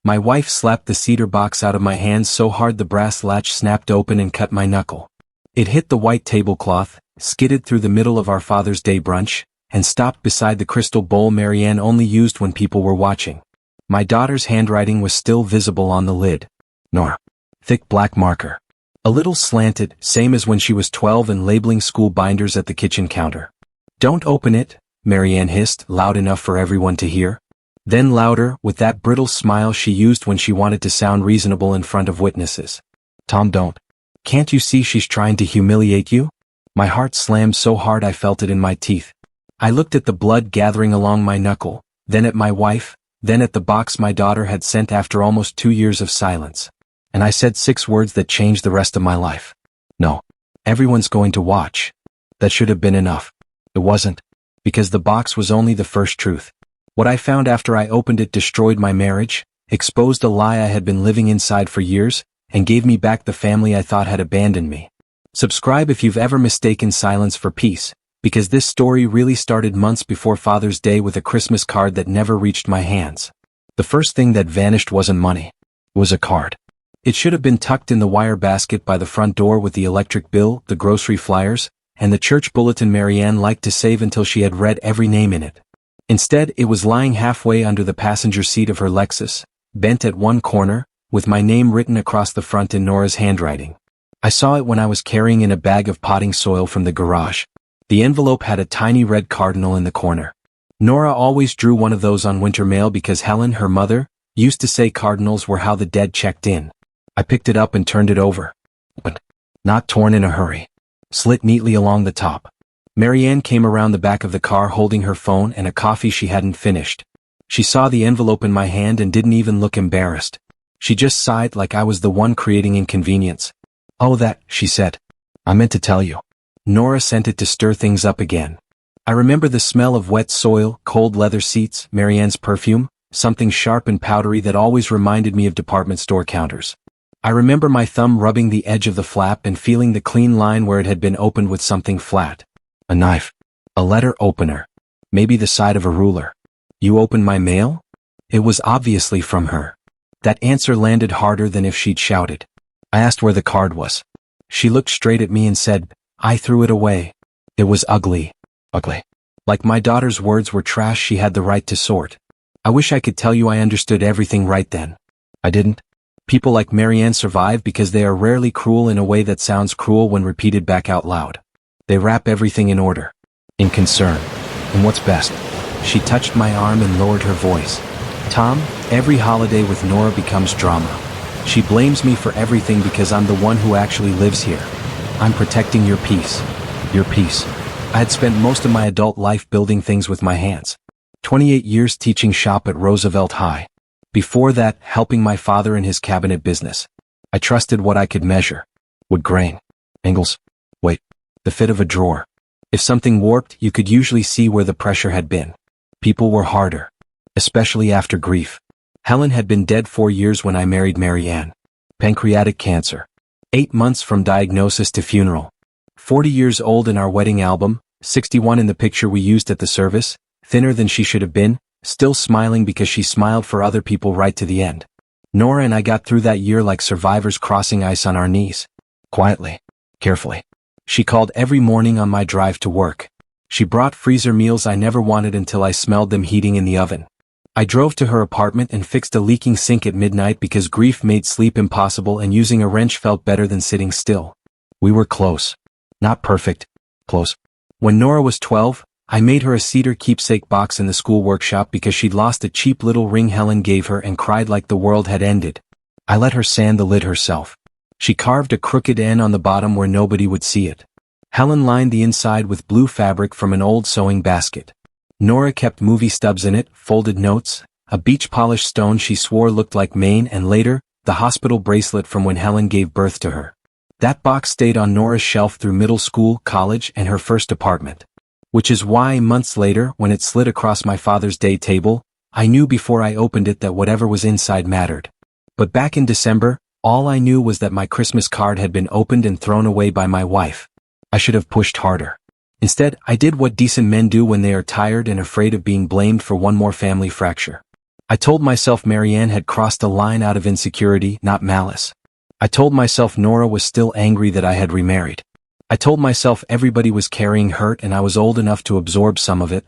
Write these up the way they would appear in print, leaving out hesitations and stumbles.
My wife slapped the cedar box out of my hands so hard the brass latch snapped open and cut my knuckle. It hit the white tablecloth, skidded through the middle of our Father's Day brunch, and stopped beside the crystal bowl Marianne only used when people were watching. My daughter's handwriting was still visible on the lid. Nora. Thick black marker. A little slanted, same as when she was 12 and labeling school binders at the kitchen counter. "Don't open it," Marianne hissed, loud enough for everyone to hear. Then louder, with that brittle smile she used when she wanted to sound reasonable in front of witnesses. "Tom, don't. Can't you see she's trying to humiliate you?" My heart slammed so hard I felt it in my teeth. I looked at the blood gathering along my knuckle, then at my wife, then at the box my daughter had sent after almost 2 years of silence. And I said 6 words that changed the rest of my life. "No. Everyone's going to watch." That should have been enough. It wasn't. Because the box was only the first truth. What I found after I opened it destroyed my marriage, exposed a lie I had been living inside for years, and gave me back the family I thought had abandoned me. Subscribe if you've ever mistaken silence for peace, because this story really started months before Father's Day with a Christmas card that never reached my hands. The first thing that vanished wasn't money. It was a card. It should have been tucked in the wire basket by the front door with the electric bill, the grocery flyers, and the church bulletin Marianne liked to save until she had read every name in it. Instead, it was lying halfway under the passenger seat of her Lexus, bent at one corner, with my name written across the front in Nora's handwriting. I saw it when I was carrying in a bag of potting soil from the garage. The envelope had a tiny red cardinal in the corner. Nora always drew one of those on winter mail because Helen, her mother, used to say cardinals were how the dead checked in. I picked it up and turned it over. But not torn in a hurry. Slit neatly along the top. Marianne came around the back of the car holding her phone and a coffee she hadn't finished. She saw the envelope in my hand and didn't even look embarrassed. She just sighed like I was the one creating inconvenience. "Oh, that," she said. "I meant to tell you." Nora sent it to stir things up again. I remember the smell of wet soil, cold leather seats, Marianne's perfume, something sharp and powdery that always reminded me of department store counters. I remember my thumb rubbing the edge of the flap and feeling the clean line where it had been opened with something flat. A knife. A letter opener. Maybe the side of a ruler. "You opened my mail?" It was obviously from her. That answer landed harder than if she'd shouted. I asked where the card was. She looked straight at me and said, "I threw it away. It was ugly." Ugly. Like my daughter's words were trash she had the right to sort. I wish I could tell you I understood everything right then. I didn't. People like Marianne survive because they are rarely cruel in a way that sounds cruel when repeated back out loud. They wrap everything in order. In concern. In what's best. She touched my arm and lowered her voice. "Tom, every holiday with Nora becomes drama. She blames me for everything because I'm the one who actually lives here. I'm protecting your peace." Your peace. I had spent most of my adult life building things with my hands. 28 years teaching shop at Roosevelt High. Before that, helping my father in his cabinet business. I trusted what I could measure. Wood grain. Angles. Weight. The fit of a drawer. If something warped, you could usually see where the pressure had been. People were harder. Especially after grief. Helen had been dead 4 years when I married Marianne. Pancreatic cancer. 8 months from diagnosis to funeral. 40 years old in our wedding album, 61 in the picture we used at the service, thinner than she should have been, still smiling because she smiled for other people right to the end. Nora and I got through that year like survivors crossing ice on our knees. Quietly. Carefully. She called every morning on my drive to work. She brought freezer meals I never wanted until I smelled them heating in the oven. I drove to her apartment and fixed a leaking sink at midnight because grief made sleep impossible and using a wrench felt better than sitting still. We were close. Not perfect. Close. When Nora was 12, I made her a cedar keepsake box in the school workshop because she'd lost a cheap little ring Helen gave her and cried like the world had ended. I let her sand the lid herself. She carved a crooked N on the bottom where nobody would see it. Helen lined the inside with blue fabric from an old sewing basket. Nora kept movie stubs in it, folded notes, a beach-polished stone she swore looked like Maine, and later, the hospital bracelet from when Helen gave birth to her. That box stayed on Nora's shelf through middle school, college, and her first apartment. Which is why, months later, when it slid across my Father's Day table, I knew before I opened it that whatever was inside mattered. But back in December, all I knew was that my Christmas card had been opened and thrown away by my wife. I should have pushed harder. Instead, I did what decent men do when they are tired and afraid of being blamed for one more family fracture. I told myself Marianne had crossed a line out of insecurity, not malice. I told myself Nora was still angry that I had remarried. I told myself everybody was carrying hurt and I was old enough to absorb some of it.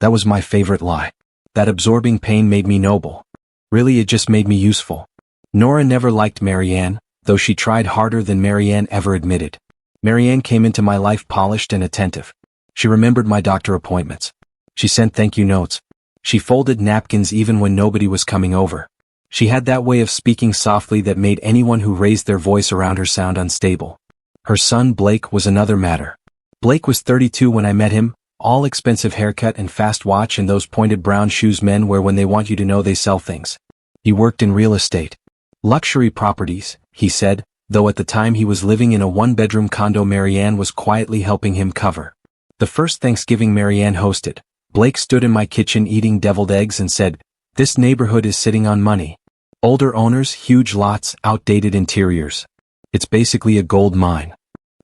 That was my favorite lie. That absorbing pain made me noble. Really, it just made me useful. Nora never liked Marianne, though she tried harder than Marianne ever admitted. Marianne came into my life polished and attentive. She remembered my doctor appointments. She sent thank you notes. She folded napkins even when nobody was coming over. She had that way of speaking softly that made anyone who raised their voice around her sound unstable. Her son Blake was another matter. Blake was 32 when I met him, all expensive haircut and fast watch and those pointed brown shoes men wear when they want you to know they sell things. He worked in real estate. Luxury properties, he said, though at the time he was living in a one-bedroom condo Marianne was quietly helping him cover. The first Thanksgiving Marianne hosted, Blake stood in my kitchen eating deviled eggs and said, "This neighborhood is sitting on money. Older owners, huge lots, outdated interiors. It's basically a gold mine."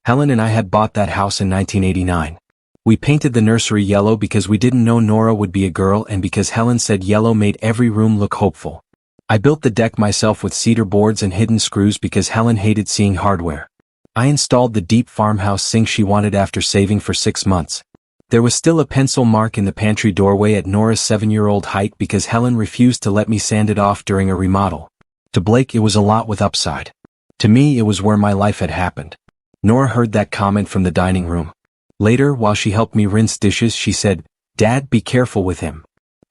Helen and I had bought that house in 1989. We painted the nursery yellow because we didn't know Nora would be a girl and because Helen said yellow made every room look hopeful. I built the deck myself with cedar boards and hidden screws because Helen hated seeing hardware. I installed the deep farmhouse sink she wanted after saving for 6 months. There was still a pencil mark in the pantry doorway at Nora's 7-year-old height because Helen refused to let me sand it off during a remodel. To Blake it was a lot with upside. To me it was where my life had happened. Nora heard that comment from the dining room. Later, while she helped me rinse dishes, she said, "Dad, be careful with him."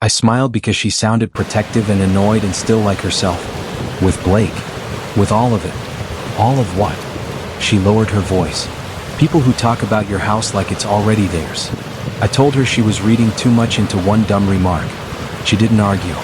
I smiled because she sounded protective and annoyed and still like herself. With Blake. With all of it. All of what? She lowered her voice. People who talk about your house like it's already theirs. I told her she was reading too much into one dumb remark. She didn't argue.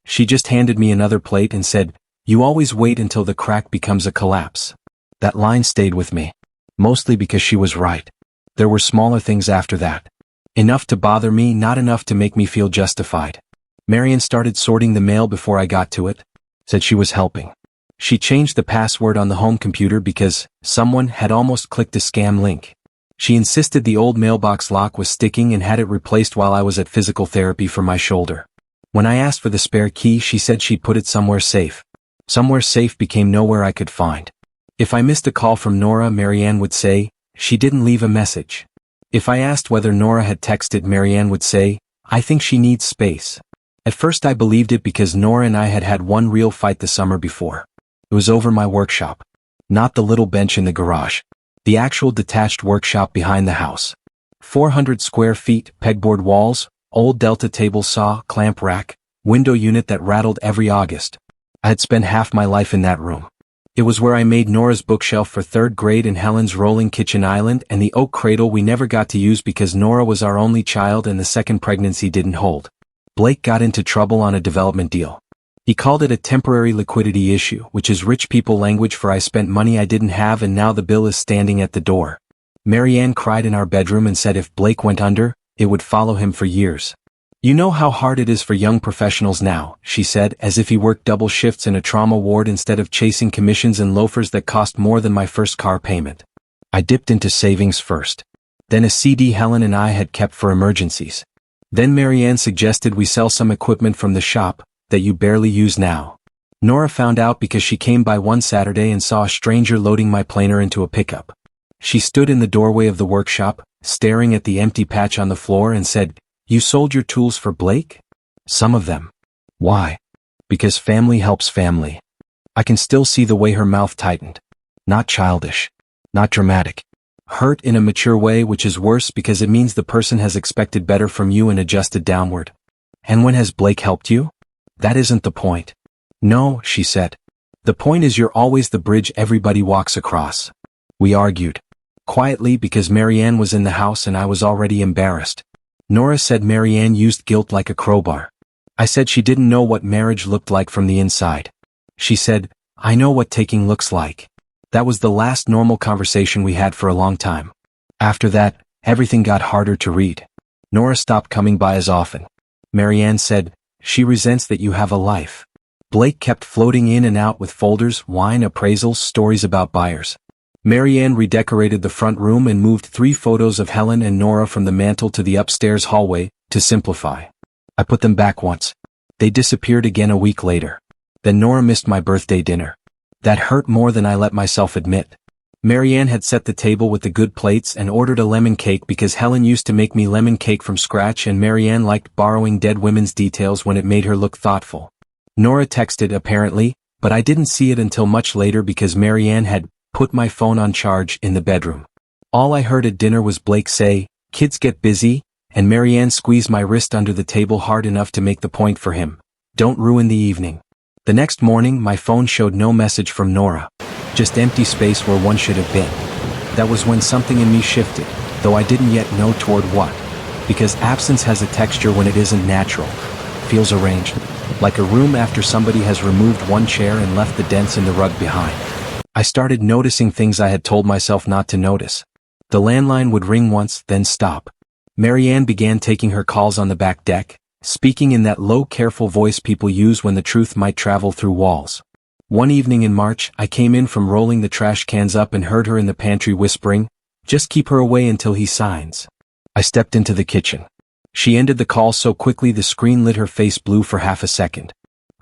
She just handed me another plate and said, "You always wait until the crack becomes a collapse." That line stayed with me. Mostly because she was right. There were smaller things after that. Enough to bother me, not enough to make me feel justified. Marianne started sorting the mail before I got to it. Said she was helping. She changed the password on the home computer because someone had almost clicked a scam link. She insisted the old mailbox lock was sticking and had it replaced while I was at physical therapy for my shoulder. When I asked for the spare key, she said she'd put it somewhere safe. Somewhere safe became nowhere I could find. If I missed a call from Nora, Marianne would say, "She didn't leave a message." If I asked whether Nora had texted, Marianne would say, "I think she needs space." At first I believed it because Nora and I had had one real fight the summer before. It was over my workshop. Not the little bench in the garage. The actual detached workshop behind the house. 400 square feet, pegboard walls, old Delta table saw, clamp rack, window unit that rattled every August. I had spent half my life in that room. It was where I made Nora's bookshelf for 3rd grade and Helen's rolling kitchen island and the oak cradle we never got to use because Nora was our only child and the second pregnancy didn't hold. Blake got into trouble on a development deal. He called it a temporary liquidity issue, which is rich people language for I spent money I didn't have and now the bill is standing at the door. Marianne cried in our bedroom and said if Blake went under, it would follow him for years. "You know how hard it is for young professionals now," she said, as if he worked double shifts in a trauma ward instead of chasing commissions and loafers that cost more than my first car payment. I dipped into savings first. Then a CD Helen and I had kept for emergencies. Then Marianne suggested we sell some equipment from the shop that you barely use now. Nora found out because she came by one Saturday and saw a stranger loading my planer into a pickup. She stood in the doorway of the workshop, staring at the empty patch on the floor and said, "You sold your tools for Blake?" "Some of them." "Why?" "Because family helps family." I can still see the way her mouth tightened. Not childish. Not dramatic. Hurt in a mature way, which is worse because it means the person has expected better from you and adjusted downward. "And when has Blake helped you?" "That isn't the point." "No," she said. "The point is you're always the bridge everybody walks across." We argued. Quietly because Marianne was in the house and I was already embarrassed. Nora said Marianne used guilt like a crowbar. I said she didn't know what marriage looked like from the inside. She said, "I know what taking looks like." That was the last normal conversation we had for a long time. After that, everything got harder to read. Nora stopped coming by as often. Marianne said, "She resents that you have a life." Blake kept floating in and out with folders, wine, appraisals, stories about buyers. Marianne redecorated the front room and moved 3 photos of Helen and Nora from the mantel to the upstairs hallway, to simplify. I put them back once. They disappeared again a week later. Then Nora missed my birthday dinner. That hurt more than I let myself admit. Marianne had set the table with the good plates and ordered a lemon cake because Helen used to make me lemon cake from scratch and Marianne liked borrowing dead women's details when it made her look thoughtful. Nora texted apparently, but I didn't see it until much later because Marianne had put my phone on charge in the bedroom. All I heard at dinner was Blake say, "Kids get busy," and Marianne squeezed my wrist under the table hard enough to make the point for him. "Don't ruin the evening." The next morning my phone showed no message from Nora. Just empty space where one should have been. That was when something in me shifted, though I didn't yet know toward what. Because absence has a texture when it isn't natural. Feels arranged. Like a room after somebody has removed one chair and left the dents in the rug behind. I started noticing things I had told myself not to notice. The landline would ring once, then stop. Marianne began taking her calls on the back deck, speaking in that low, careful voice people use when the truth might travel through walls. One evening in March, I came in from rolling the trash cans up and heard her in the pantry whispering, "Just keep her away until he signs." I stepped into the kitchen. She ended the call so quickly the screen lit her face blue for half a second.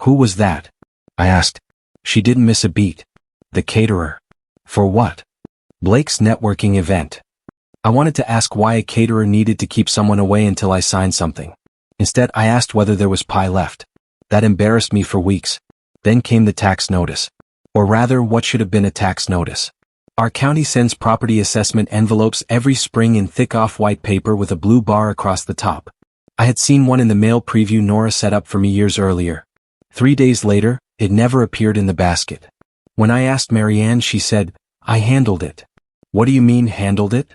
"Who was that?" I asked. She didn't miss a beat. "The caterer." "For what?" "Blake's networking event." I wanted to ask why a caterer needed to keep someone away until I signed something. Instead, I asked whether there was pie left. That embarrassed me for weeks. Then came the tax notice. Or rather, what should have been a tax notice. Our county sends property assessment envelopes every spring in thick off-white paper with a blue bar across the top. I had seen one in the mail preview Nora set up for me years earlier. 3 days later, it never appeared in the basket. When I asked Marianne, she said, "I handled it." "What do you mean, handled it?"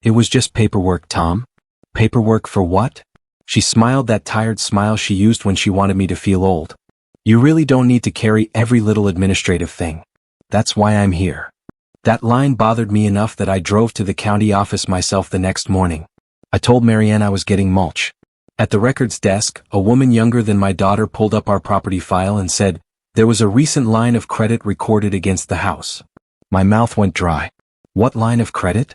"It was just paperwork, Tom." "Paperwork for what?" She smiled that tired smile she used when she wanted me to feel old. "You really don't need to carry every little administrative thing. That's why I'm here." That line bothered me enough that I drove to the county office myself the next morning. I told Marianne I was getting mulch. At the records desk, a woman younger than my daughter pulled up our property file and said, "There was a recent line of credit recorded against the house." My mouth went dry. "What line of credit?"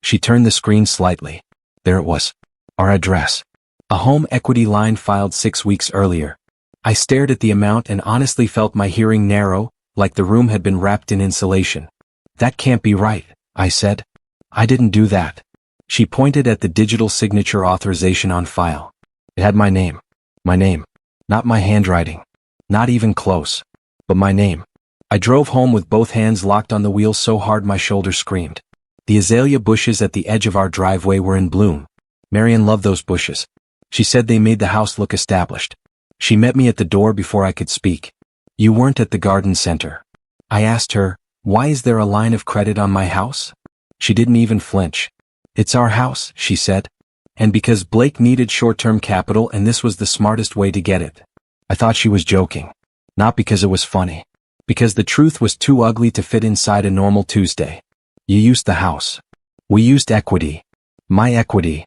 She turned the screen slightly. There it was. Our address. A home equity line filed 6 weeks earlier. I stared at the amount and honestly felt my hearing narrow, like the room had been wrapped in insulation. "That can't be right," I said. "I didn't do that." She pointed at the digital signature authorization on file. It had my name. My name. Not my handwriting. Not even close. But my name. I drove home with both hands locked on the wheel so hard my shoulder screamed. The azalea bushes at the edge of our driveway were in bloom. Marianne loved those bushes. She said they made the house look established. She met me at the door before I could speak. "You weren't at the garden center." I asked her, "Why is there a line of credit on my house?" She didn't even flinch. "It's our house," she said. And because Blake needed short-term capital and this was the smartest way to get it. I thought she was joking. Not because it was funny. Because the truth was too ugly to fit inside a normal Tuesday. You used the house. We used equity. My equity.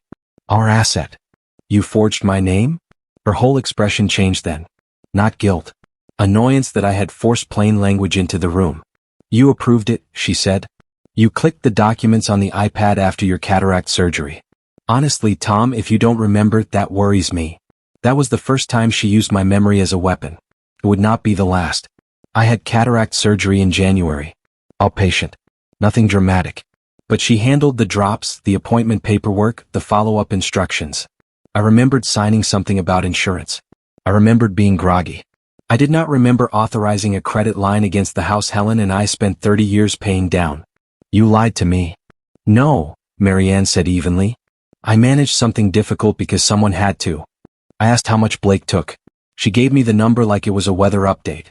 Our asset. You forged my name? Her whole expression changed then. Not guilt. Annoyance that I had forced plain language into the room. "You approved it," she said. "You clicked the documents on the iPad after your cataract surgery." Honestly, Tom, if you don't remember, that worries me. That was the first time she used my memory as a weapon. It would not be the last. I had cataract surgery in January. Outpatient. Nothing dramatic. But she handled the drops, the appointment paperwork, the follow-up instructions. I remembered signing something about insurance. I remembered being groggy. I did not remember authorizing a credit line against the house Helen and I spent 30 years paying down. "You lied to me." "No," Marianne said evenly. "I managed something difficult because someone had to." I asked how much Blake took. She gave me the number like it was a weather update.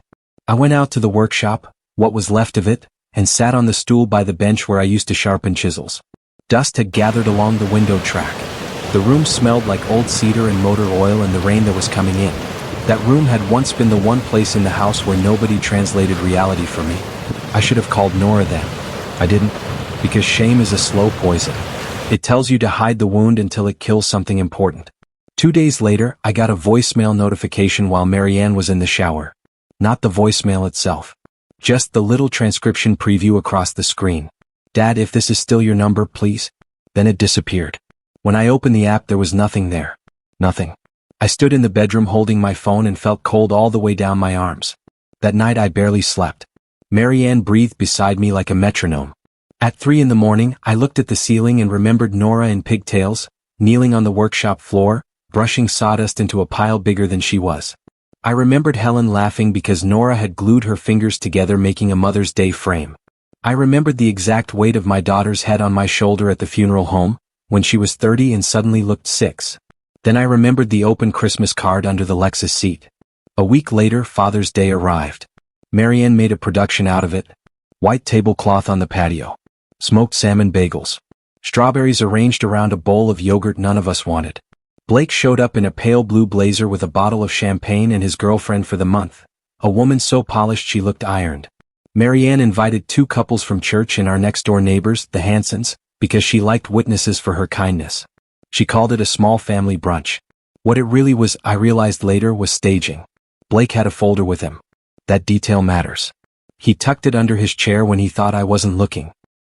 I went out to the workshop, what was left of it, and sat on the stool by the bench where I used to sharpen chisels. Dust had gathered along the window track. The room smelled like old cedar and motor oil and the rain that was coming in. That room had once been the one place in the house where nobody translated reality for me. I should have called Nora then. I didn't, because shame is a slow poison. It tells you to hide the wound until it kills something important. 2 days later, I got a voicemail notification while Marianne was in the shower. Not the voicemail itself. Just the little transcription preview across the screen. "Dad, if this is still your number, please." Then it disappeared. When I opened the app, there was nothing there. Nothing. I stood in the bedroom holding my phone and felt cold all the way down my arms. That night I barely slept. Marianne breathed beside me like a metronome. At 3 in the morning, I looked at the ceiling and remembered Nora in pigtails, kneeling on the workshop floor, brushing sawdust into a pile bigger than she was. I remembered Helen laughing because Nora had glued her fingers together making a Mother's Day frame. I remembered the exact weight of my daughter's head on my shoulder at the funeral home, when she was 30 and suddenly looked 6. Then I remembered the open Christmas card under the Lexus seat. A week later, Father's Day arrived. Marianne made a production out of it. White tablecloth on the patio. Smoked salmon bagels. Strawberries arranged around a bowl of yogurt none of us wanted. Blake showed up in a pale blue blazer with a bottle of champagne and his girlfriend for the month. A woman so polished she looked ironed. Marianne invited 2 couples from church and our next-door neighbors, the Hansons, because she liked witnesses for her kindness. She called it a small family brunch. What it really was, I realized later, was staging. Blake had a folder with him. That detail matters. He tucked it under his chair when he thought I wasn't looking.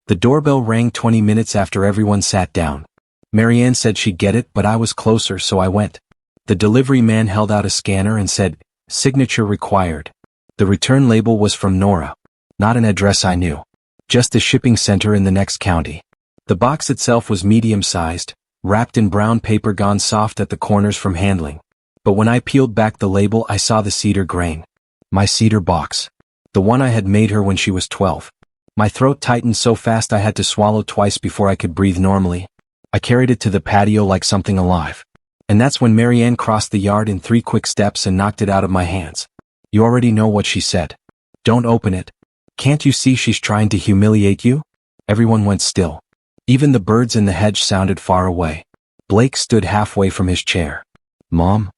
The doorbell rang 20 minutes after everyone sat down. Marianne said she'd get it, but I was closer, so I went. The delivery man held out a scanner and said, "Signature required." The return label was from Nora. Not an address I knew. Just a shipping center in the next county. The box itself was medium-sized, wrapped in brown paper gone soft at the corners from handling. But when I peeled back the label I saw the cedar grain. My cedar box. The one I had made her when she was 12. My throat tightened so fast I had to swallow twice before I could breathe normally. I carried it to the patio like something alive. And that's when Marianne crossed the yard in 3 quick steps and knocked it out of my hands. You already know what she said. "Don't open it. Can't you see she's trying to humiliate you?" Everyone went still. Even the birds in the hedge sounded far away. Blake stood halfway from his chair. "Mom?"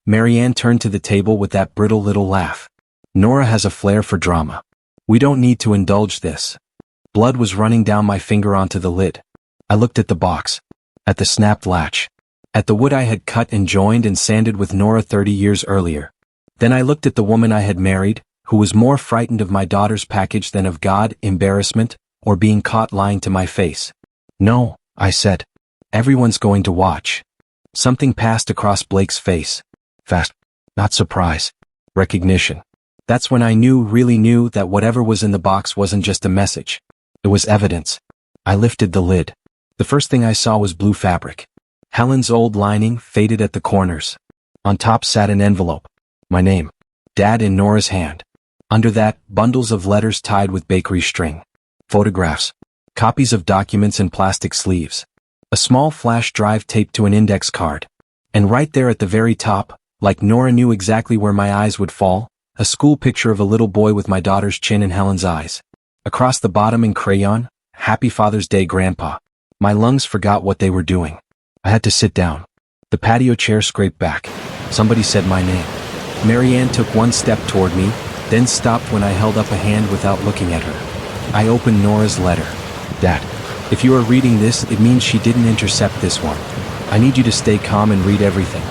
Marianne turned to the table with that brittle little laugh. "Nora has a flair for drama. We don't need to indulge this." Blood was running down my finger onto the lid. I looked at the box. At the snapped latch. At the wood I had cut and joined and sanded with Nora 30 years earlier. Then I looked at the woman I had married, who was more frightened of my daughter's package than of God, embarrassment, or being caught lying to my face. "No," I said. "Everyone's going to watch." Something passed across Blake's face. Fast. Not surprise. Recognition. That's when I really knew that whatever was in the box wasn't just a message. It was evidence. I lifted the lid. The first thing I saw was blue fabric. Helen's old lining, faded at the corners. On top sat an envelope. My name. Dad in Nora's hand. Under that, bundles of letters tied with bakery string. Photographs. Copies of documents in plastic sleeves. A small flash drive taped to an index card. And right there at the very top, like Nora knew exactly where my eyes would fall, a school picture of a little boy with my daughter's chin in Helen's eyes. Across the bottom in crayon, "Happy Father's Day, Grandpa." My lungs forgot what they were doing. I had to sit down. The patio chair scraped back. Somebody said my name. Marianne took one step toward me, then stopped when I held up a hand without looking at her. I opened Nora's letter. "Dad, if you are reading this, it means she didn't intercept this one. I need you to stay calm and read everything.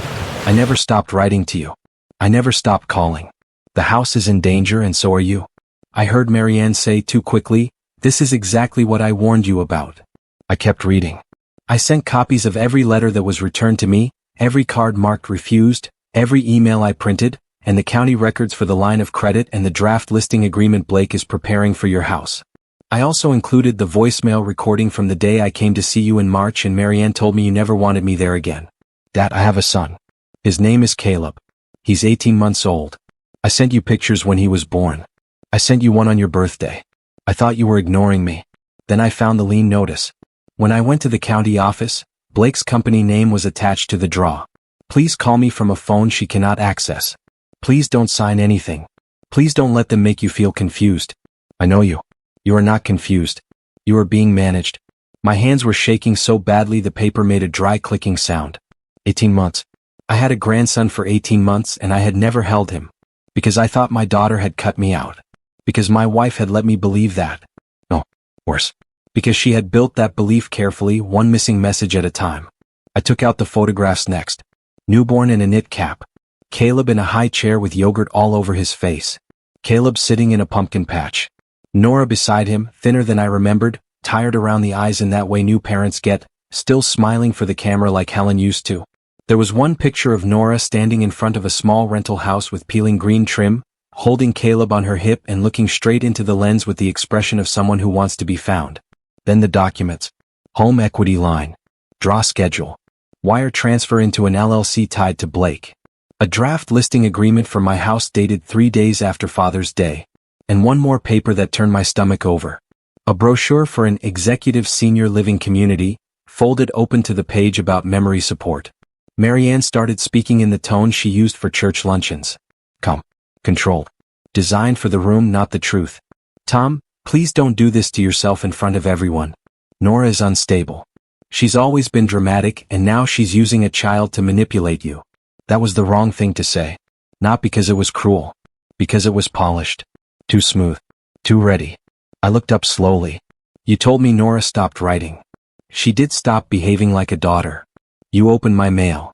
I never stopped writing to you. I never stopped calling. The house is in danger and so are you." I heard Marianne say too quickly, "This is exactly what I warned you about." I kept reading. I sent copies of every letter that was returned to me, every card marked refused, every email I printed, and the county records for the line of credit and the draft listing agreement Blake is preparing for your house. I also included the voicemail recording from the day I came to see you in March and Marianne told me you never wanted me there again. "Dad, I have a son. His name is Caleb. He's 18 months old. I sent you pictures when he was born. I sent you one on your birthday. I thought you were ignoring me. Then I found the lien notice. When I went to the county office, Blake's company name was attached to the draw. Please call me from a phone she cannot access. Please don't sign anything. Please don't let them make you feel confused. I know you. You are not confused. You are being managed." My hands were shaking so badly the paper made a dry clicking sound. 18 months. I had a grandson for 18 months and I had never held him. Because I thought my daughter had cut me out. Because my wife had let me believe that. No, worse. Because she had built that belief carefully, one missing message at a time. I took out the photographs next. Newborn in a knit cap. Caleb in a high chair with yogurt all over his face. Caleb sitting in a pumpkin patch. Nora beside him, thinner than I remembered, tired around the eyes in that way new parents get, still smiling for the camera like Helen used to. There was one picture of Nora standing in front of a small rental house with peeling green trim, holding Caleb on her hip and looking straight into the lens with the expression of someone who wants to be found. Then the documents. Home equity line. Draw schedule. Wire transfer into an LLC tied to Blake. A draft listing agreement for my house dated 3 days after Father's Day. And one more paper that turned my stomach over. A brochure for an executive senior living community, folded open to the page about memory support. Marianne started speaking in the tone she used for church luncheons. Calm. Controlled. Designed for the room, not the truth. Tom, please don't do this to yourself in front of everyone. Nora is unstable. She's always been dramatic and now she's using a child to manipulate you. That was the wrong thing to say. Not because it was cruel. Because it was polished. Too smooth. Too ready. I looked up slowly. You told me Nora stopped writing. She did stop behaving like a daughter. You opened my mail.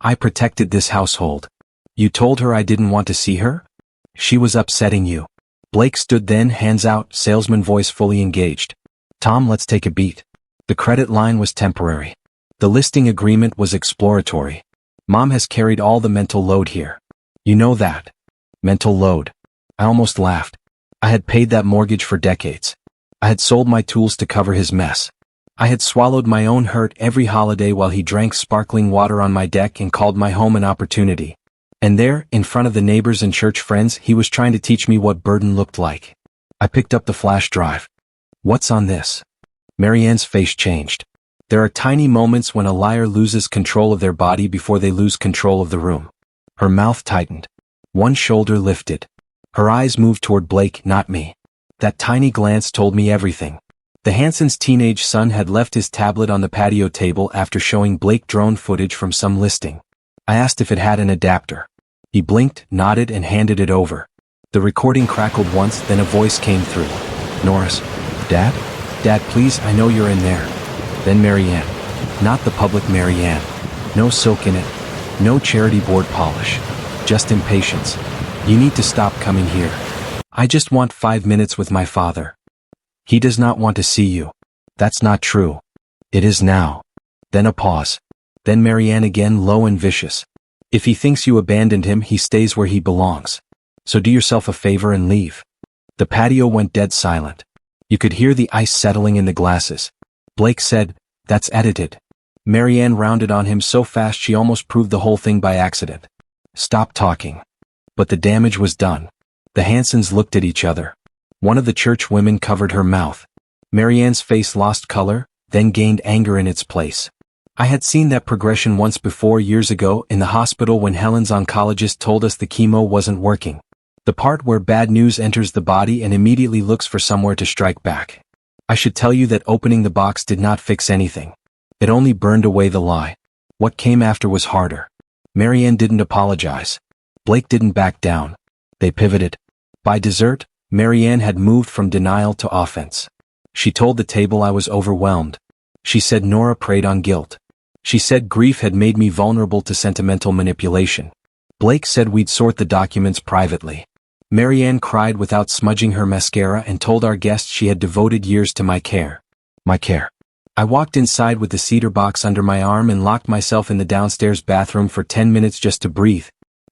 I protected this household. You told her I didn't want to see her? She was upsetting you. Blake stood then, hands out, salesman voice fully engaged. Tom, let's take a beat. The credit line was temporary. The listing agreement was exploratory. Mom has carried all the mental load here. You know that. Mental load. I almost laughed. I had paid that mortgage for decades. I had sold my tools to cover his mess. I had swallowed my own hurt every holiday while he drank sparkling water on my deck and called my home an opportunity. And there, in front of the neighbors and church friends, he was trying to teach me what burden looked like. I picked up the flash drive. What's on this? Marianne's face changed. There are tiny moments when a liar loses control of their body before they lose control of the room. Her mouth tightened. One shoulder lifted. Her eyes moved toward Blake, not me. That tiny glance told me everything. The Hansons' teenage son had left his tablet on the patio table after showing Blake drone footage from some listing. I asked if it had an adapter. He blinked, nodded, and handed it over. The recording crackled once, then a voice came through. Norris. Dad? Dad, please, I know you're in there. Then Marianne. Not the public Marianne. No silk in it. No charity board polish. Just impatience. You need to stop coming here. I just want 5 minutes with my father. He does not want to see you. That's not true. It is now. Then a pause. Then Marianne again, low and vicious. If he thinks you abandoned him, he stays where he belongs. So do yourself a favor and leave. The patio went dead silent. You could hear the ice settling in the glasses. Blake said, "That's edited." Marianne rounded on him so fast she almost proved the whole thing by accident. Stop talking. But the damage was done. The Hansons looked at each other. One of the church women covered her mouth. Marianne's face lost color, then gained anger in its place. I had seen that progression once before years ago in the hospital when Helen's oncologist told us the chemo wasn't working. The part where bad news enters the body and immediately looks for somewhere to strike back. I should tell you that opening the box did not fix anything. It only burned away the lie. What came after was harder. Marianne didn't apologize. Blake didn't back down. They pivoted. By dessert, Marianne had moved from denial to offense. She told the table I was overwhelmed. She said Nora preyed on guilt. She said grief had made me vulnerable to sentimental manipulation. Blake said we'd sort the documents privately. Marianne cried without smudging her mascara and told our guests she had devoted years to my care. My care. I walked inside with the cedar box under my arm and locked myself in the downstairs bathroom for 10 minutes just to breathe.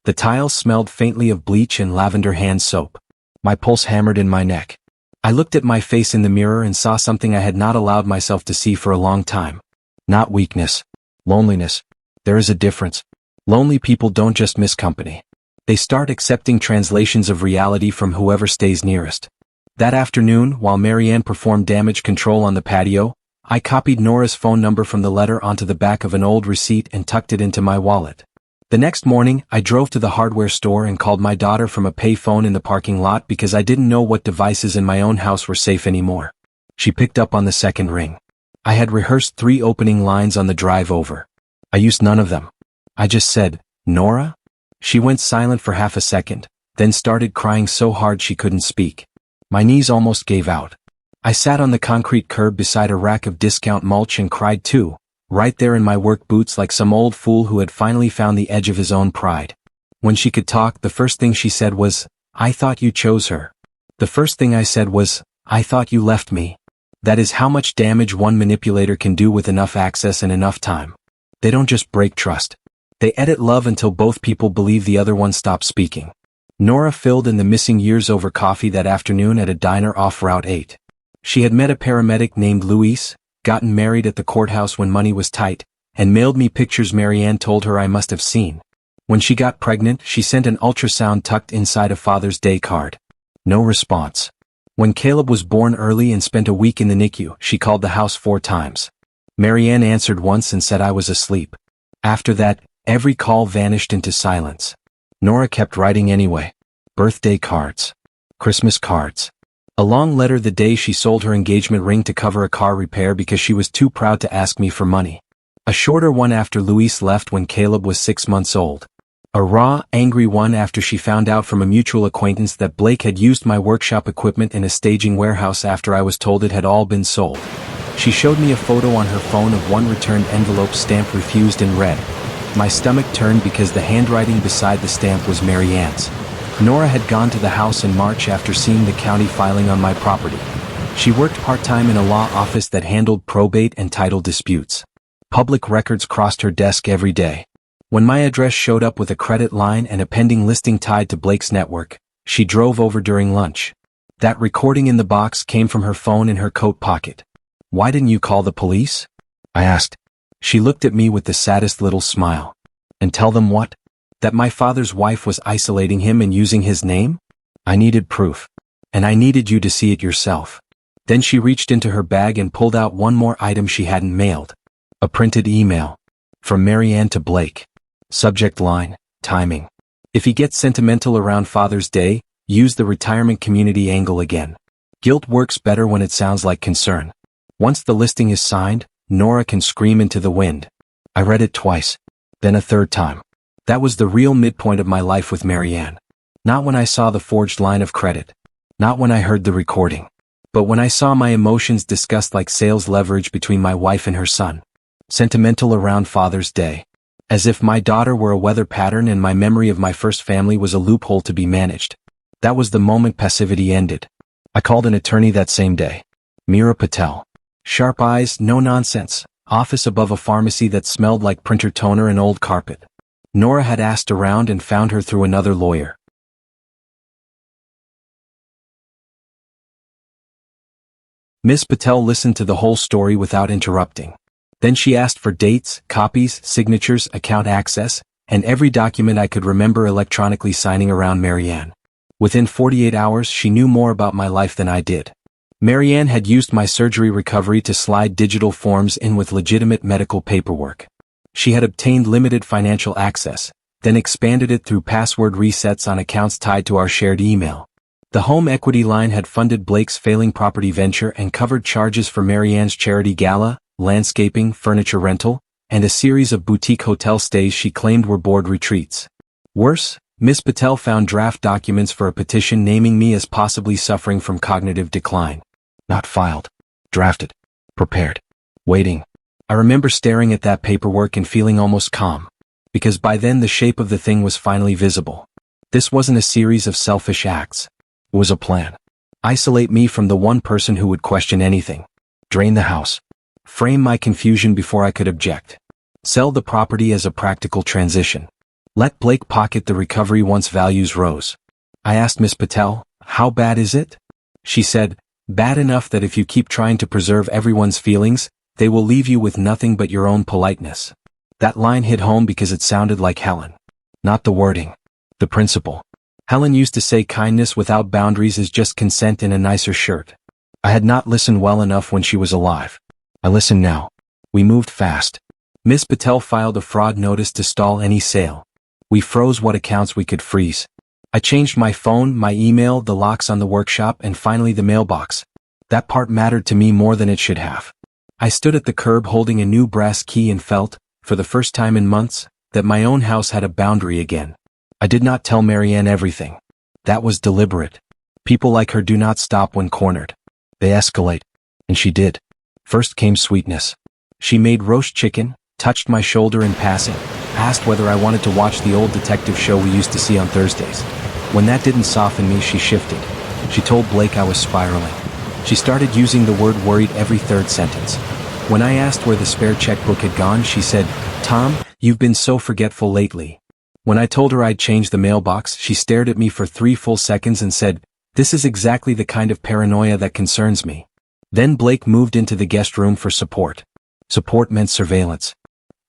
The tiles smelled faintly of bleach and lavender hand soap. My pulse hammered in my neck. I looked at my face in the mirror and saw something I had not allowed myself to see for a long time. Not weakness. Loneliness. There is a difference. Lonely people don't just miss company. They start accepting translations of reality from whoever stays nearest. That afternoon, while Marianne performed damage control on the patio, I copied Nora's phone number from the letter onto the back of an old receipt and tucked it into my wallet. The next morning, I drove to the hardware store and called my daughter from a pay phone in the parking lot because I didn't know what devices in my own house were safe anymore. She picked up on the second ring. I had rehearsed 3 opening lines on the drive over. I used none of them. I just said, "Nora?" She went silent for half a second, then started crying so hard she couldn't speak. My knees almost gave out. I sat on the concrete curb beside a rack of discount mulch and cried too, right there in my work boots like some old fool who had finally found the edge of his own pride. When she could talk, the first thing she said was, "I thought you chose her." The first thing I said was, "I thought you left me." That is how much damage one manipulator can do with enough access and enough time. They don't just break trust. They edit love until both people believe the other one stops speaking. Nora filled in the missing years over coffee that afternoon at a diner off Route 8. She had met a paramedic named Luis, gotten married at the courthouse when money was tight, and mailed me pictures Marianne told her I must have seen. When she got pregnant, she sent an ultrasound tucked inside a Father's Day card. No response. When Caleb was born early and spent a week in the NICU, she called the house 4 times. Marianne answered once and said I was asleep. After that, every call vanished into silence. Nora kept writing anyway. Birthday cards. Christmas cards. A long letter the day she sold her engagement ring to cover a car repair because she was too proud to ask me for money. A shorter one after Luis left when Caleb was 6 months old. A raw, angry one after she found out from a mutual acquaintance that Blake had used my workshop equipment in a staging warehouse after I was told it had all been sold. She showed me a photo on her phone of one returned envelope stamped refused in red. My stomach turned because the handwriting beside the stamp was Marianne's. Nora had gone to the house in March after seeing the county filing on my property. She worked part-time in a law office that handled probate and title disputes. Public records crossed her desk every day. When my address showed up with a credit line and a pending listing tied to Blake's network, she drove over during lunch. That recording in the box came from her phone in her coat pocket. "Why didn't you call the police?" I asked. She looked at me with the saddest little smile. "And tell them what? That my father's wife was isolating him and using his name? I needed proof. And I needed you to see it yourself." Then she reached into her bag and pulled out one more item she hadn't mailed. A printed email. From Marianne to Blake. Subject line, timing. If he gets sentimental around Father's Day, use the retirement community angle again. Guilt works better when it sounds like concern. Once the listing is signed, Nora can scream into the wind. I read it twice. Then a third time. That was the real midpoint of my life with Marianne. Not when I saw the forged line of credit. Not when I heard the recording. But when I saw my emotions discussed like sales leverage between my wife and her son. Sentimental around Father's Day. As if my daughter were a weather pattern and my memory of my first family was a loophole to be managed. That was the moment passivity ended. I called an attorney that same day. Meera Patel. Sharp eyes, no nonsense. Office above a pharmacy that smelled like printer toner and old carpet. Nora had asked around and found her through another lawyer. Miss Patel listened to the whole story without interrupting. Then she asked for dates, copies, signatures, account access, and every document I could remember electronically signing around Marianne. Within 48 hours she knew more about my life than I did. Marianne had used my surgery recovery to slide digital forms in with legitimate medical paperwork. She had obtained limited financial access, then expanded it through password resets on accounts tied to our shared email. The home equity line had funded Blake's failing property venture and covered charges for Marianne's charity gala, landscaping, furniture rental, and a series of boutique hotel stays she claimed were board retreats. Worse, Miss Patel found draft documents for a petition naming me as possibly suffering from cognitive decline. Not filed. Drafted. Prepared. Waiting. I remember staring at that paperwork and feeling almost calm. Because by then the shape of the thing was finally visible. This wasn't a series of selfish acts. It was a plan. Isolate me from the one person who would question anything. Drain the house. Frame my confusion before I could object. Sell the property as a practical transition. Let Blake pocket the recovery once values rose. I asked Miss Patel, "How bad is it?" She said, "Bad enough that if you keep trying to preserve everyone's feelings, they will leave you with nothing but your own politeness." That line hit home because it sounded like Helen. Not the wording. The principle. Helen used to say kindness without boundaries is just consent in a nicer shirt. I had not listened well enough when she was alive. I listen now. We moved fast. Miss Patel filed a fraud notice to stall any sale. We froze what accounts we could freeze. I changed my phone, my email, the locks on the workshop, and finally the mailbox. That part mattered to me more than it should have. I stood at the curb holding a new brass key and felt, for the first time in months, that my own house had a boundary again. I did not tell Marianne everything. That was deliberate. People like her do not stop when cornered. They escalate. And she did. First came sweetness. She made roast chicken, touched my shoulder in passing, asked whether I wanted to watch the old detective show we used to see on Thursdays. When that didn't soften me, she shifted. She told Blake I was spiraling. She started using the word worried every third sentence. When I asked where the spare checkbook had gone, she said, "Tom, You've been so forgetful lately. When I told her I'd change the mailbox, she stared at me for 3 full seconds and said, "This is exactly the kind of paranoia that concerns me." Then Blake moved into the guest room for support. Support meant surveillance.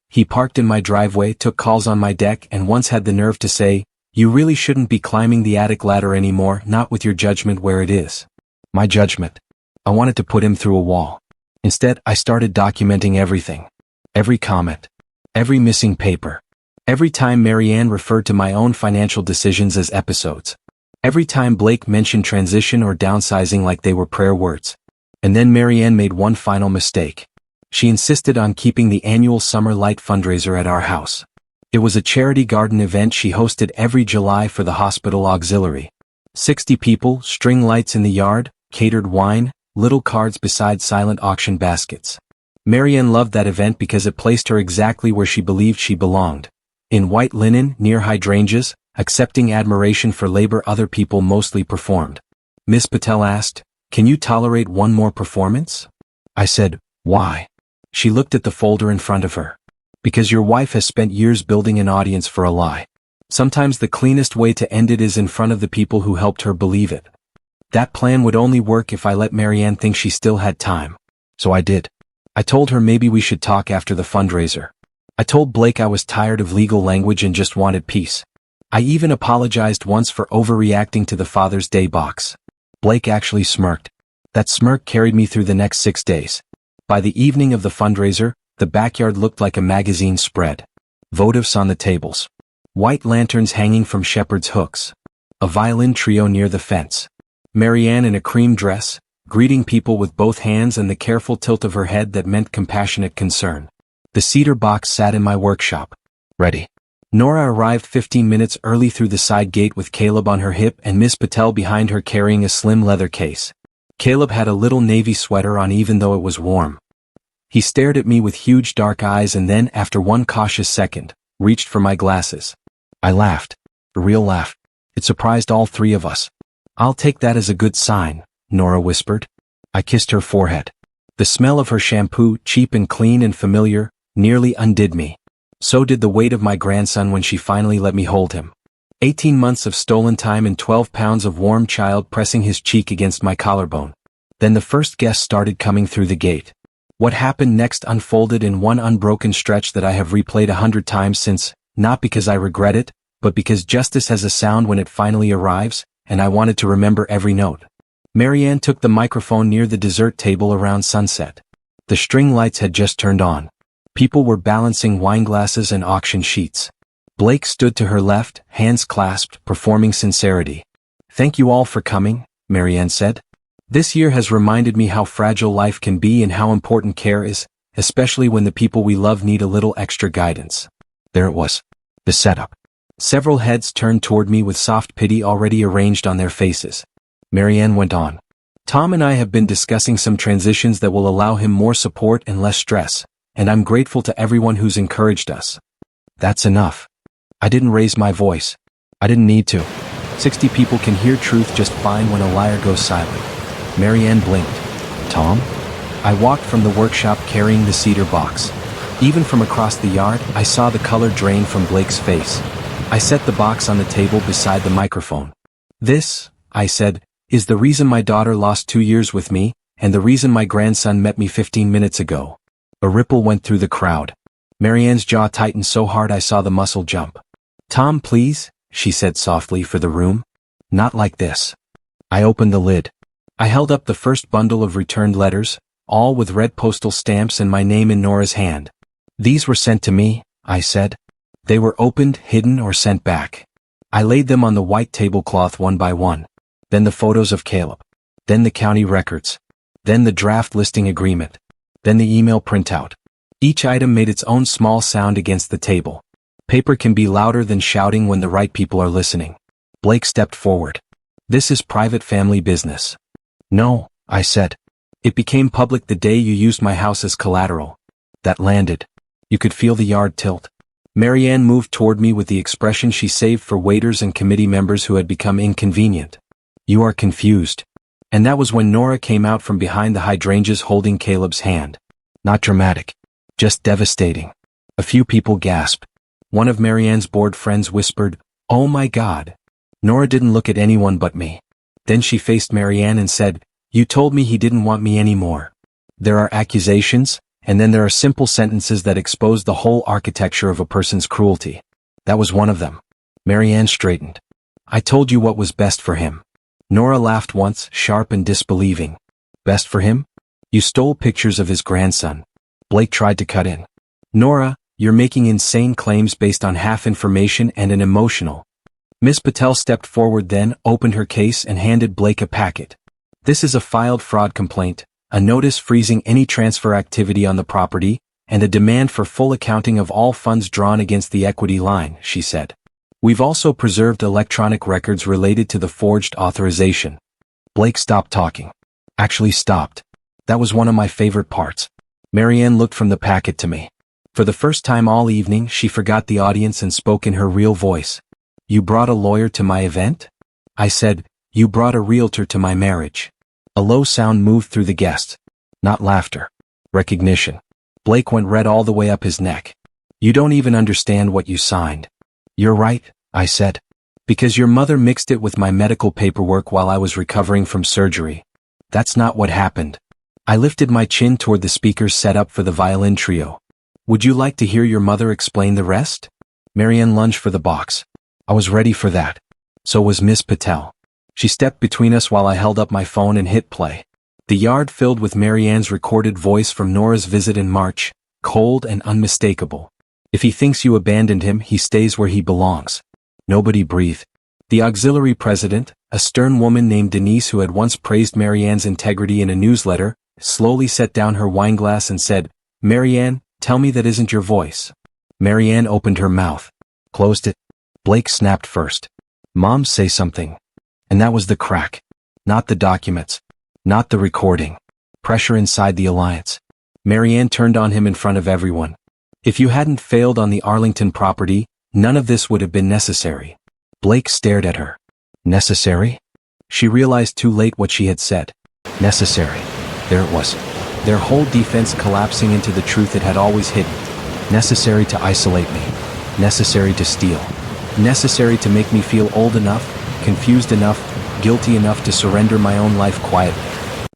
He parked in my driveway, took calls on my deck, and once had the nerve to say, "You really shouldn't be climbing the attic ladder anymore, not with your judgment where it is." My judgment. I wanted to put him through a wall. Instead, I started documenting everything. Every comment. Every missing paper. Every time Marianne referred to my own financial decisions as episodes. Every time Blake mentioned transition or downsizing like they were prayer words. And then Marianne made one final mistake. She insisted on keeping the annual Summer Light fundraiser at our house. It was a charity garden event she hosted every July for the hospital auxiliary. 60 people, string lights in the yard, catered wine, little cards beside silent auction baskets. Marianne loved that event because it placed her exactly where she believed she belonged. In white linen, near hydrangeas, accepting admiration for labor other people mostly performed. Miss Patel asked, "Can you tolerate one more performance?" I said, "Why?" She looked at the folder in front of her. "Because your wife has spent years building an audience for a lie. Sometimes the cleanest way to end it is in front of the people who helped her believe it." That plan would only work if I let Marianne think she still had time. So I did. I told her maybe we should talk after the fundraiser. I told Blake I was tired of legal language and just wanted peace. I even apologized once for overreacting to the Father's Day box. Blake actually smirked. That smirk carried me through the next 6 days. By the evening of the fundraiser, the backyard looked like a magazine spread. Votives on the tables. White lanterns hanging from shepherd's hooks. A violin trio near the fence. Marianne in a cream dress, greeting people with both hands and the careful tilt of her head that meant compassionate concern. The cedar box sat in my workshop. Ready. Nora arrived 15 minutes early through the side gate with Caleb on her hip and Miss Patel behind her carrying a slim leather case. Caleb had a little navy sweater on even though it was warm. He stared at me with huge dark eyes and then, after one cautious second, reached for my glasses. I laughed. A real laugh. It surprised all 3 of us. "I'll take that as a good sign," Nora whispered. I kissed her forehead. The smell of her shampoo, cheap and clean and familiar, nearly undid me. So did the weight of my grandson when she finally let me hold him. 18 months of stolen time and 12 pounds of warm child pressing his cheek against my collarbone. Then the first guest started coming through the gate. What happened next unfolded in one unbroken stretch that I have replayed 100 times since, not because I regret it, but because justice has a sound when it finally arrives, and I wanted to remember every note. Marianne took the microphone near the dessert table around sunset. The string lights had just turned on. People were balancing wine glasses and auction sheets. Blake stood to her left, hands clasped, performing sincerity. "Thank you all for coming," Marianne said. "This year has reminded me how fragile life can be and how important care is, especially when the people we love need a little extra guidance." There it was. The setup. Several heads turned toward me with soft pity already arranged on their faces. Marianne went on. "Tom and I have been discussing some transitions that will allow him more support and less stress, and I'm grateful to everyone who's encouraged us." That's enough. I didn't raise my voice. I didn't need to. 60 people can hear truth just fine when a liar goes silent. Marianne blinked. "Tom?" I walked from the workshop carrying the cedar box. Even from across the yard, I saw the color drain from Blake's face. I set the box on the table beside the microphone. "This," I said, "is the reason my daughter lost 2 years with me, and the reason my grandson met me 15 minutes ago." A ripple went through the crowd. Marianne's jaw tightened so hard I saw the muscle jump. "Tom, please," she said softly for the room. "Not like this." I opened the lid. I held up the first bundle of returned letters, all with red postal stamps and my name in Nora's hand. "These were sent to me," I said. They were opened, hidden, or sent back. I laid them on the white tablecloth one by one. Then the photos of Caleb. Then the county records. Then the draft listing agreement. Then the email printout. Each item made its own small sound against the table. Paper can be louder than shouting when the right people are listening. Blake stepped forward. "This is private family business." "No," I said. "It became public the day you used my house as collateral." That landed. You could feel the yard tilt. Marianne moved toward me with the expression she saved for waiters and committee members who had become inconvenient. "You are confused." And that was when Nora came out from behind the hydrangeas holding Caleb's hand. Not dramatic. Just devastating. A few people gasped. One of Marianne's bored friends whispered, "Oh my God." Nora didn't look at anyone but me. Then she faced Marianne and said, "You told me he didn't want me anymore." There are accusations, and then there are simple sentences that expose the whole architecture of a person's cruelty. That was one of them. Marianne straightened. "I told you what was best for him." Nora laughed once, sharp and disbelieving. "Best for him? You stole pictures of his grandson." Blake tried to cut in. "Nora, you're making insane claims based on half information and an emotional." Miss Patel stepped forward then, opened her case and handed Blake a packet. "This is a filed fraud complaint, a notice freezing any transfer activity on the property, and a demand for full accounting of all funds drawn against the equity line," she said. "We've also preserved electronic records related to the forged authorization." Blake stopped talking. Actually stopped. That was one of my favorite parts. Marianne looked from the packet to me. For the first time all evening she forgot the audience and spoke in her real voice. "You brought a lawyer to my event?" I said, "You brought a realtor to my marriage." A low sound moved through the guests. Not laughter. Recognition. Blake went red all the way up his neck. "You don't even understand what you signed." "You're right," I said. "Because your mother mixed it with my medical paperwork while I was recovering from surgery." "That's not what happened." I lifted my chin toward the speakers set up for the violin trio. "Would you like to hear your mother explain the rest?" Marianne lunged for the box. I was ready for that. So was Miss Patel. She stepped between us while I held up my phone and hit play. The yard filled with Marianne's recorded voice from Nora's visit in March, cold and unmistakable. "If he thinks you abandoned him, he stays where he belongs." Nobody breathed. The auxiliary president, a stern woman named Denise who had once praised Marianne's integrity in a newsletter, slowly set down her wineglass and said, "Marianne, tell me that isn't your voice." Marianne opened her mouth. Closed it. Blake snapped first. "Mom, say something." And that was the crack. Not the documents. Not the recording. Pressure inside the alliance. Marianne turned on him in front of everyone. "If you hadn't failed on the Arlington property, none of this would have been necessary." Blake stared at her. Necessary? She realized too late what she had said. Necessary. There it was. Their whole defense collapsing into the truth it had always hidden. Necessary to isolate me. Necessary to steal. Necessary to make me feel old enough, confused enough, guilty enough to surrender my own life quietly.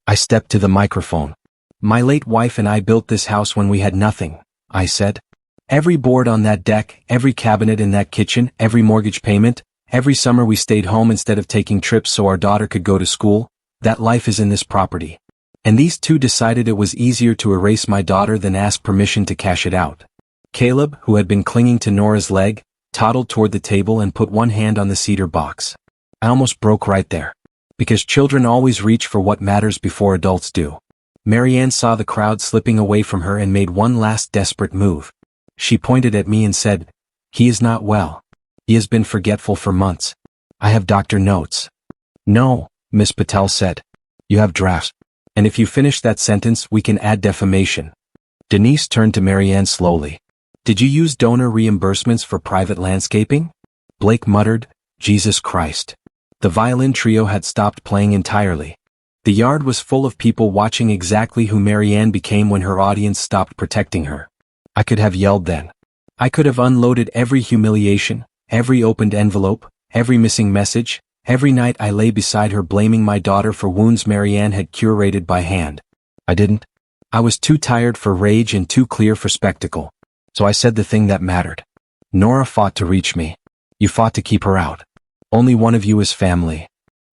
I stepped to the microphone. "My late wife and I built this house when we had nothing," I said. "Every board on that deck, every cabinet in that kitchen, every mortgage payment, every summer we stayed home instead of taking trips so our daughter could go to school, that life is in this property. And these two decided it was easier to erase my daughter than ask permission to cash it out." Caleb, who had been clinging to Nora's leg, toddled toward the table and put one hand on the cedar box. I almost broke right there. Because children always reach for what matters before adults do. Marianne saw the crowd slipping away from her and made one last desperate move. She pointed at me and said, "He is not well. He has been forgetful for months. I have doctor notes." "No," Miss Patel said. "You have drafts. And if you finish that sentence, we can add defamation." Denise turned to Marianne slowly. "Did you use donor reimbursements for private landscaping?" Blake muttered, "Jesus Christ." The violin trio had stopped playing entirely. The yard was full of people watching exactly who Marianne became when her audience stopped protecting her. I could have yelled then. I could have unloaded every humiliation, every opened envelope, every missing message, every night I lay beside her blaming my daughter for wounds Marianne had curated by hand. I didn't. I was too tired for rage and too clear for spectacle. So I said the thing that mattered. "Nora fought to reach me. You fought to keep her out. Only one of you is family."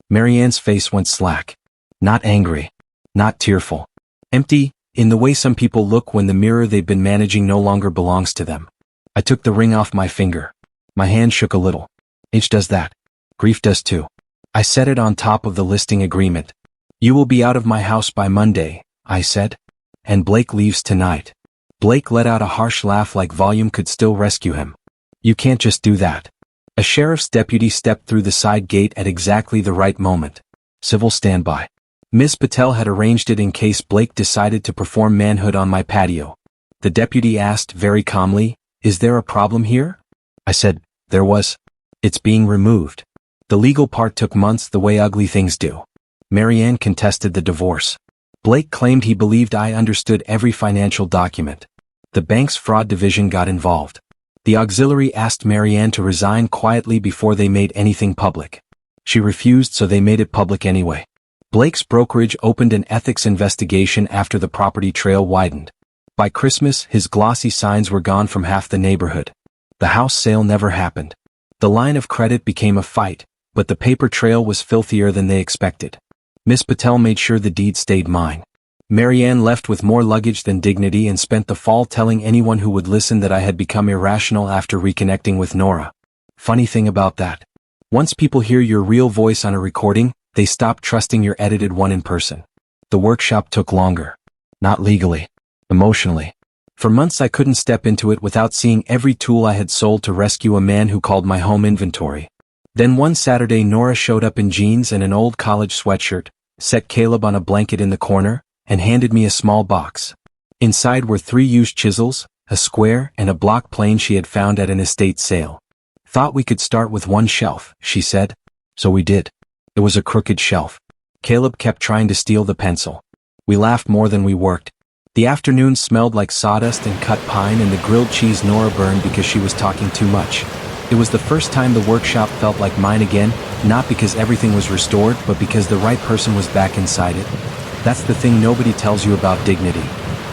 Marianne's face went slack. Not angry. Not tearful. Empty, in the way some people look when the mirror they've been managing no longer belongs to them. I took the ring off my finger. My hand shook a little. Age does that. Grief does too. I set it on top of the listing agreement. "You will be out of my house by Monday," I said. "And Blake leaves tonight." Blake let out a harsh laugh like volume could still rescue him. "You can't just do that." A sheriff's deputy stepped through the side gate at exactly the right moment. Civil standby. Miss Patel had arranged it in case Blake decided to perform manhood on my patio. The deputy asked very calmly, "Is there a problem here?" I said, "There was. It's being removed." The legal part took months the way ugly things do. Marianne contested the divorce. Blake claimed he believed I understood every financial document. The bank's fraud division got involved. The auxiliary asked Marianne to resign quietly before they made anything public. She refused, so they made it public anyway. Blake's brokerage opened an ethics investigation after the property trail widened. By Christmas, his glossy signs were gone from half the neighborhood. The house sale never happened. The line of credit became a fight, but the paper trail was filthier than they expected. Miss Patel made sure the deed stayed mine. Marianne left with more luggage than dignity and spent the fall telling anyone who would listen that I had become irrational after reconnecting with Nora. Funny thing about that. Once people hear your real voice on a recording, they stop trusting your edited one in person. The workshop took longer. Not legally. Emotionally. For months I couldn't step into it without seeing every tool I had sold to rescue a man who called my home inventory. Then one Saturday Nora showed up in jeans and an old college sweatshirt, set Caleb on a blanket in the corner, and handed me a small box. Inside were 3 used chisels, a square, and a block plane she had found at an estate sale. Thought we could start with 1 shelf, she said. So we did. It was a crooked shelf. Caleb kept trying to steal the pencil. We laughed more than we worked. The afternoon smelled like sawdust and cut pine, and the grilled cheese Nora burned because she was talking too much. It was the first time the workshop felt like mine again, not because everything was restored, but because the right person was back inside it. That's the thing nobody tells you about dignity.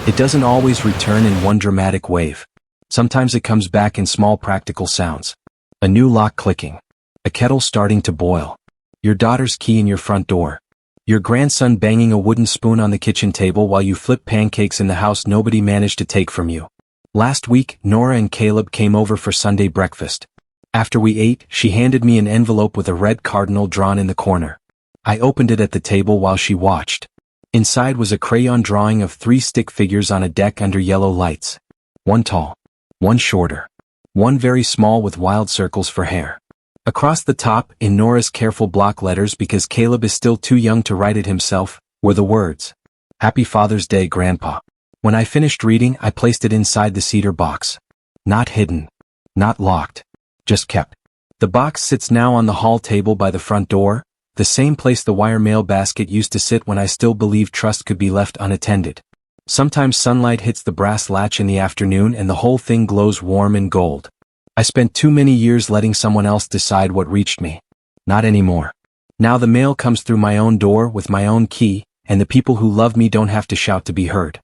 It doesn't always return in one dramatic wave. Sometimes it comes back in small practical sounds. A new lock clicking. A kettle starting to boil. Your daughter's key in your front door. Your grandson banging a wooden spoon on the kitchen table while you flip pancakes in the house nobody managed to take from you. Last week, Nora and Caleb came over for Sunday breakfast. After we ate, she handed me an envelope with a red cardinal drawn in the corner. I opened it at the table while she watched. Inside was a crayon drawing of 3 stick figures on a deck under yellow lights. 1 tall, 1 shorter, 1 very small with wild circles for hair. Across the top, in Nora's careful block letters because Caleb is still too young to write it himself, were the words, "Happy Father's Day, Grandpa." When I finished reading, I placed it inside the cedar box. Not hidden. Not locked. Just kept. The box sits now on the hall table by the front door, the same place the wire mail basket used to sit when I still believed trust could be left unattended. Sometimes sunlight hits the brass latch in the afternoon and the whole thing glows warm and gold. I spent too many years letting someone else decide what reached me. Not anymore. Now the mail comes through my own door with my own key, and the people who love me don't have to shout to be heard.